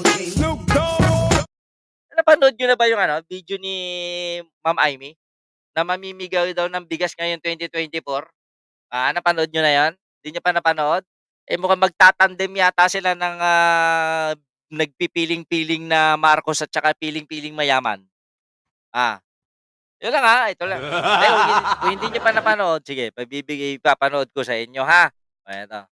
Snoop Dogg! Napanood niyo na ba yung video ni Ma'am Imee na mamimigay daw ng bigas ngayong 2024? Napanood niyo na 'yon? Hindi niyo pa napanood? Mukhang magtatandem yata sila ng, nagpipiling-piling na Marcos at saka piling-piling mayaman. 'Yun lang, ito lang. Kung hindi niyo pa napanood, sige ipapanood ko sa inyo, ha. Eto.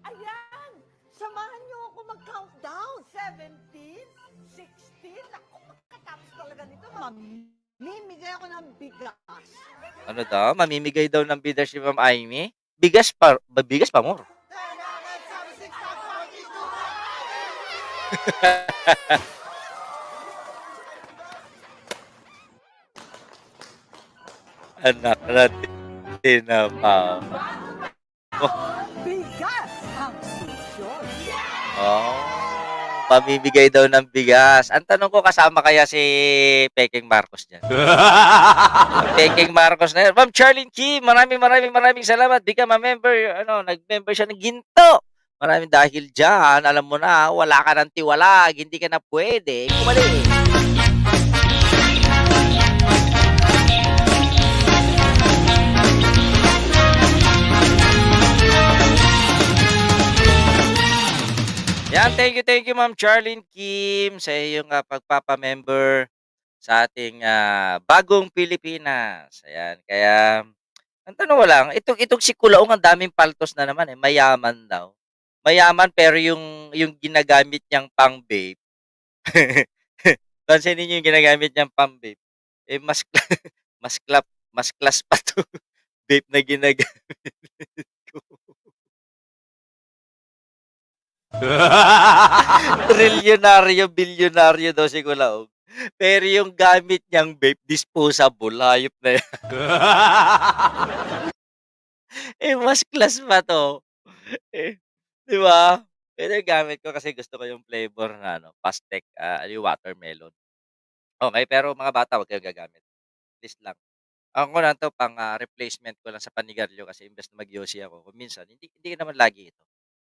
Ayan! Samahan niyo ako mag-countdown. 17, 16, naku, makatapos talaga nito. Mamimigay ako ng bigas. Ano daw, mamimigay daw ng bigas si Ma'am Imee? Bigas pa more. Anak natin na mama. Bigas ang solusyon. Pamimigay daw ng bigas. Ang tanong ko, kasama kaya si Peking Marcos diyan? Peking Marcos na yun. Ma'am Charlene Kim, maraming salamat. Di ka ma-member, nag-member siya ng ginto. Maraming dahil dyan, alam mo na, wala ka ng tiwalag, hindi ka na pwede. Kumali. Yan, thank you Ma'am Charlene Kim sa iyong pagpapa-member sa ating bagong Pilipinas. Ayan, kaya ang tanong ko lang, itong si Kulaong ang daming paltos na naman mayaman daw. Mayaman pero yung ginagamit niyang pang-vape. Pansinin niyo yung ginagamit niyang pang-vape. Mas mas class pa 'to vape na ginagamit ko. Bilyonaryo daw si Kulaog. Pero yung gamit niyang vape, disposable. Hayop na yan. Mas class pa to. Di ba? Pero yung gamit ko kasi gusto ko yung flavor na pastek, yung watermelon. Okay, pero mga bata, wag kayong gagamit. Please lang. Ako na to, pang replacement ko lang sa panigaryo kasi imbes na mag-yosi ako. Kung minsan, hindi naman lagi ito.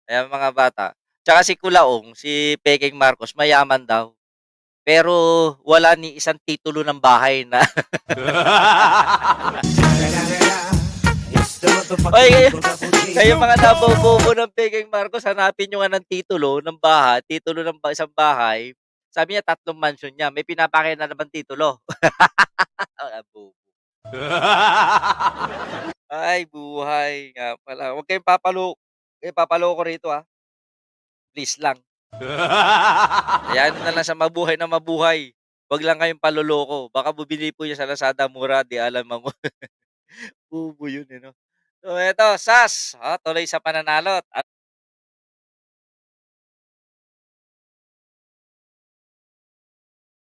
Kaya mga bata, tsaka si Kulaong, si Peking Marcos, mayaman daw. Pero wala ni isang titulo ng bahay na. Oy, kayo mga nabobobo ng Peking Marcos, hanapin nyo nga ng titulo ng bahay, titulo ng isang bahay. Sabi niya 3 mansion niya, may pinapakita na naman titulo. Bobo. Ay, buhay nga pala. Huwag kayong papaloko rito Please lang. Ayan na lang sa mabuhay na mabuhay. Wag lang kayong paloloko. Baka bumili po niya sa Lazada mura, di alam ang Bobo yun, no? So eto, Sas, tuloy sa pananalot.